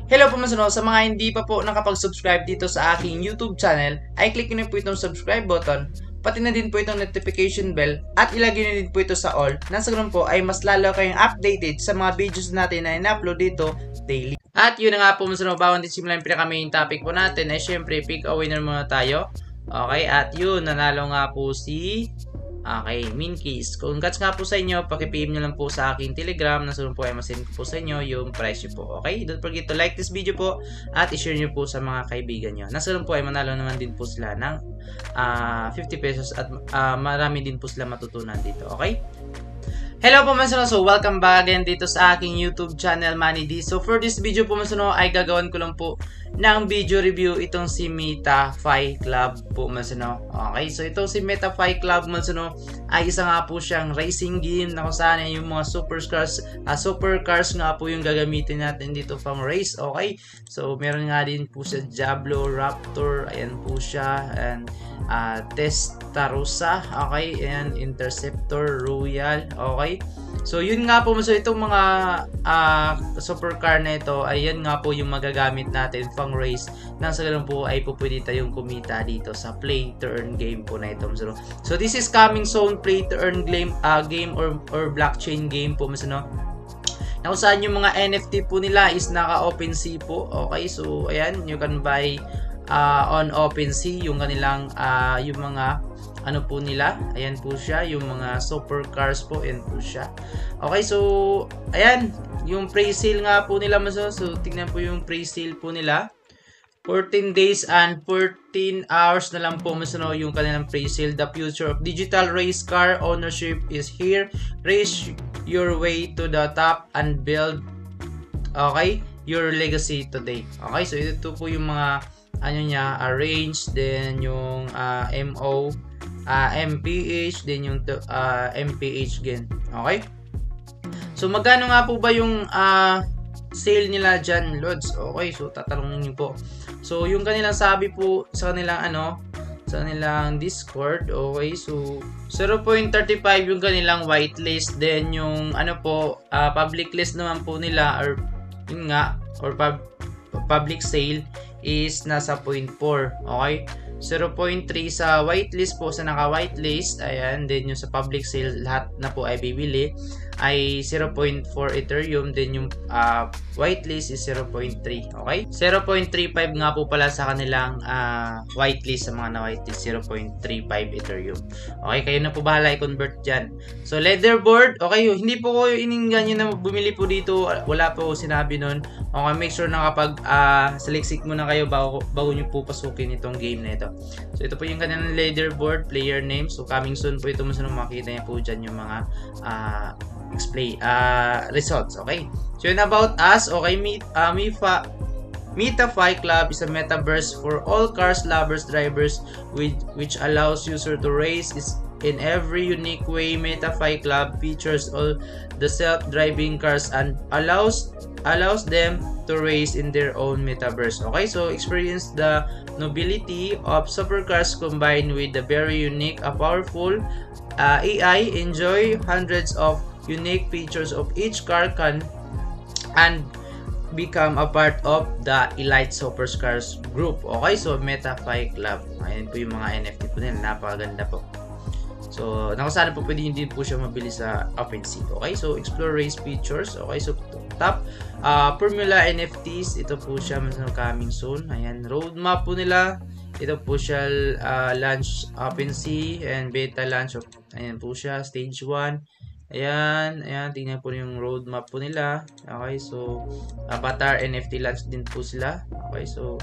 Hello po mga sa mga hindi pa po nakapag-subscribe dito sa aking YouTube channel, ay click nyo po itong subscribe button, pati na din po itong notification bell at ilagay nyo din po ito sa all. Nasa ganun po ay mas lalo kayong updated sa mga videos natin na in-upload dito daily. At yun na nga po mga bawang din simulan yung pinaka-main topic po natin ay syempre pick a winner muna tayo. Okay, at yun, nanalo nga po si Minkeys. Congrats nga po sa inyo. Paki-PM nyo lang po sa aking Telegram. Nasunod po ay masend ko po sa inyo yung price nyo po. Okay? Don't forget to like this video po at i-share nyo po sa mga kaibigan nyo. Nasunod po ay manalo naman din po sila ng 50 pesos at marami din po sila matutunan dito. Okay? Hello po mga so welcome back again dito sa aking YouTube channel Manny D. So for this video po mga ay gagawin ko lang po ng video review itong si MetaFi Club po mga. Okay, so itong si MetaFi Club mga ay isa nga po siyang racing game na kung saan yung mga supercars nga po yung gagamitin natin dito pang race. Okay, so meron nga din po siya Diablo, Raptor, ayan po siya, and Testarossa, okay, and Interceptor, Royal, okay. So yun nga po so itong mga supercar na ito, ayan nga po yung magagamit natin pang race nang sa ganun po ay pupwede tayong kumita dito sa play to earn game po na ito. So this is coming soon play to earn game or blockchain game po mas na kung saan yung mga NFT po nila is naka OpenSea po. Okay, so ayan, you can buy on OpenSea yung kanilang yung mga ano po nila, ayan po siya, yung mga supercars po, ayan po siya. Okay, so ayan, yung pre-sale nga po nila so tingnan po yung pre-sale po nila. 14 days and 14 hours na lang po yung kanilang pre-sale. The future of digital race car ownership is here. Race your way to the top and build, okay, your legacy today. Okay, so ito po yung mga ano niya, range, then yung MPH, then yung MPH again. Okay? So magkano nga po ba yung sale nila dyan, Lods? Okay, so tatanungin niyo po. So yung kanilang sabi po sa kanilang sa kanilang Discord, okay, so 0.35 yung kanilang whitelist, then yung public list naman po nila or yun nga, or public sale is nasa 0.4, okay. 0.3 sa whitelist po, sa naka whitelist, ayan, then yung sa public sale lahat na po ay bibili ay 0.4 Ethereum, then yung whitelist is 0.3, okay. 0.35 nga po pala sa kanilang whitelist, sa mga na whitelist 0.35 Ethereum. Okay, kayo na po bahala i-convert dyan. So leaderboard, okay, hindi po ko iningan nyo na bumili po dito, wala po sinabi nun. Okay, make sure na kapag saliksik muna kayo bago nyo po pasukin itong game na ito. So ito po yung kanilang leaderboard, player name. So coming soon po ito, makita niyo po dyan yung mga results. Okay, so yun about us. Okay, MetaFi Club is a metaverse for all cars lovers, drivers, which allows user to race in every unique way. MetaFi Club features all the self-driving cars and allows them to race in their own metaverse. Okay, so experience the nobility of supercars combined with the very unique, powerful AI. Enjoy hundreds of unique features of each car and become a part of the Elite Supercars group. Okay, so MetaFi Club. Ayan po yung mga NFT po nila. Napakaganda po. So, nakasana po pwede din po siya mabili sa OpenSea. Okay, so explore race features. Okay, so top Formula NFTs. Ito po siya coming soon. Ayan, roadmap po nila. Ito po siya launch OpenSea and beta launch of, ayan po siya, stage 1. Ayan, tingnan po yung roadmap po nila. Okay, so Avatar NFT launch din po sila. Okay, so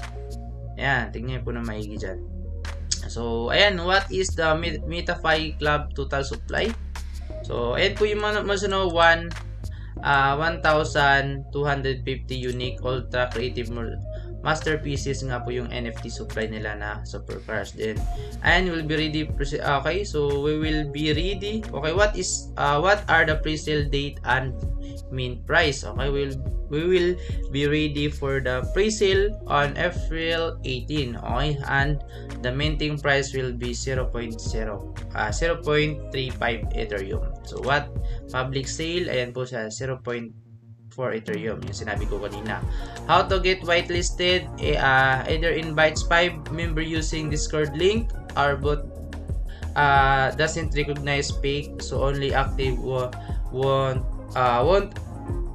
ayan, tingnan po na maigi dyan. So ayan, what is the MetaFi Club total supply? So ayan po yung mga 1,250 unique ultra creative masterpieces nga po yung NFT supply nila na supercars. Then and will be ready. Okay, so we will be ready. Okay, what are the pre-sale date and mint price? Okay, we will be ready for the pre-sale on April 18. Okay, and the minting price will be 0.35 Ethereum. So what public sale, ayan po siya, 0.4 for Ethereum, yung sinabi ko kanina. How to get whitelisted, either invites 5 member using Discord link, or bot doesn't recognize fake, so only active won't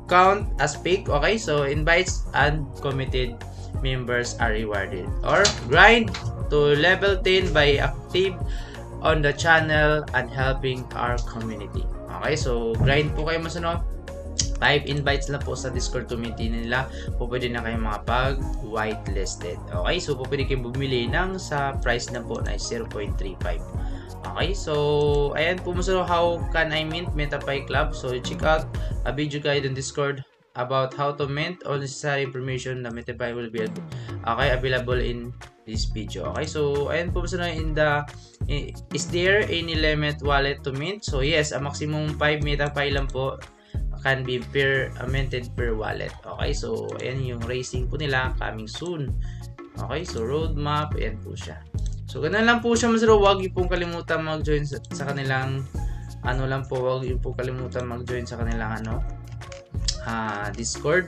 count as fake. Okay, so invites and committed members are rewarded. Or grind to level 10 by active on the channel and helping our community. Okay, so grind po kayo masunod. 5 invites lang po sa Discord community nila. Po pwede na kayo mga pag whitelisted. Okay, so po pwede kayo bumili ng sa price na po na 0.35. Okay, so ayan po masunod, how can I mint MetaPi Club? So check out a video guide on Discord about how to mint. All necessary information na MetaPi will be available in this video. Okay, so ayan po masunod, is there any limit wallet to mint? So yes, a maximum 5 MetaPi lang po can be minted per wallet. Okay, so ayan yung racing po nila coming soon. Okay, so roadmap, ayan po siya. So ganun lang po siya masero. Huwag niyo pong kalimutan mag-join sa kanilang huwag niyo pong kalimutan mag-join sa kanilang Discord.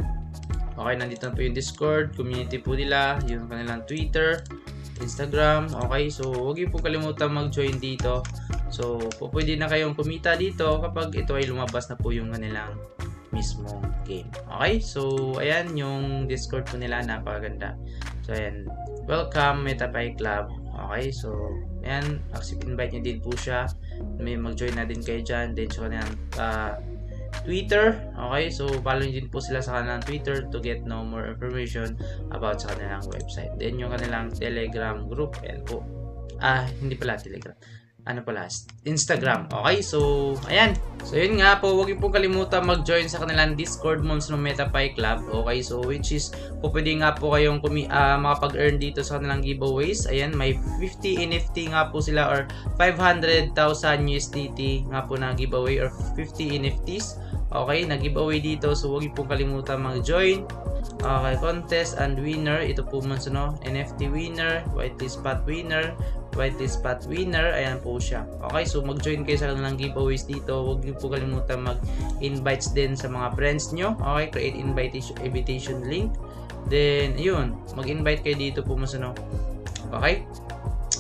Okay, nandito na po yung Discord community po nila, yung kanilang Twitter, Instagram. Okay, so huwag niyo pong kalimutan mag-join dito. So pwede na kayong kumita dito kapag ito ay lumabas na po yung kanilang mismong game. Okay, so ayan yung Discord po nila, napakaganda. So ayan, welcome MetaPi Club. Okay, so ayan, accept invite nyo din po siya. May mag-join na din kayo dyan. Then so kanilang Twitter. Okay, so follow nyo din po sila sa kanilang Twitter to get know more information about sa kanilang website. Then yung kanilang Telegram group, ayan po. Hindi pala Telegram, Instagram. Okay, so ayan. So yun nga po, huwag niyo pong kalimutan mag-join sa kanilang Discord Moms ng MetaPi Club. Okay, so which is pwede nga po kayong makapag-earn dito sa kanilang giveaways. Ayan, may 50 NFT nga po sila, or 500,000 USDT nga po na giveaway, or 50 NFTs. Okay, na-giveaway dito. So huwag niyo pong kalimutan mag-join. Okay, contest and winner. Ito po man NFT winner, whitelist spot winner, ayan po siya. Okay, so mag-join kayo sa kanilang giveaways dito. Huwag niyo po kalimutan mag-invites din sa mga friends nyo. Okay, create invitation link. Then, yun, mag-invite kayo dito po masunod. Okay,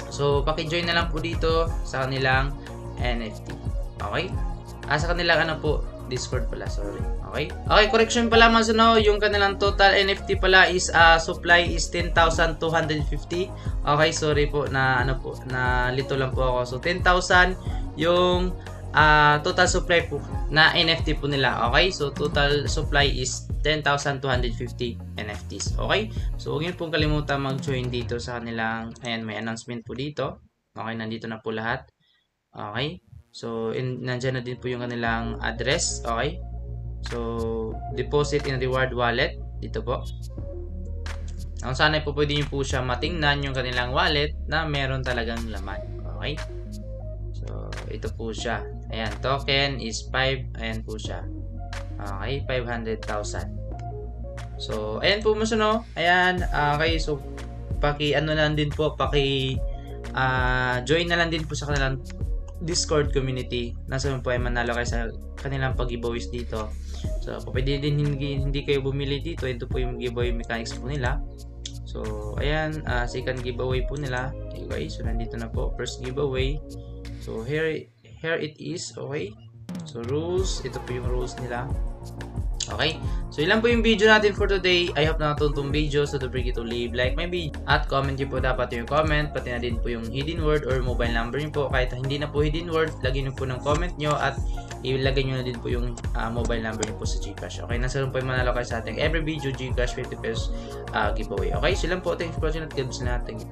so paki-join na lang po dito sa kanilang NFT. Okay, sa kanilang Discord pala, sorry. Okay, correction pala masunod, yung kanilang total NFT pala is supply is 10,250. Okay, sorry po na lito lang po ako. So 10,000 yung total supply po na NFT po nila. Okay, so total supply is 10,250 NFTs. Okay, so huwag niyo pong kalimutan mag-join dito sa kanilang, ayan, may announcement po dito. Okay, nandito na po lahat. Okay, so nandiyan na din po yung kanilang address. Okay, so deposit in reward wallet dito po. Kung sana po pwede nyo po siya matingnan yung kanilang wallet na meron talagang laman. Okay, so ito po siya. Ayan, token is 5. Ayan po siya. Okay, 500,000. So ayan po masunod. Ayan, okay, so join na lang din po sa kanilang Discord community. Nasa po ay manalo kayo sa kanilang pag-giveaways dito. So pwede din hindi kayo bumili dito. Ito po yung giveaway mechanics po nila. So ayan, second giveaway po nila. Okay guys, so nandito na po first giveaway. So here it is. Okay, so rules, ito po yung rules nila. Okay, so ilan po yung video natin for today. I hope na natutong video. So don't forget to leave like my video at comment nyo po dapat yung comment, pati na din po yung hidden word or mobile number nyo po. Kahit hindi na po hidden word, lagyan nyo po ng comment nyo at ilagay nyo na din po yung mobile number nyo po sa Gcash. Okay, nasa po yung manalo kayo sa ating every video Gcash 50 pesos giveaway. Okay, so lang po. Thanks for watching at God bless natin.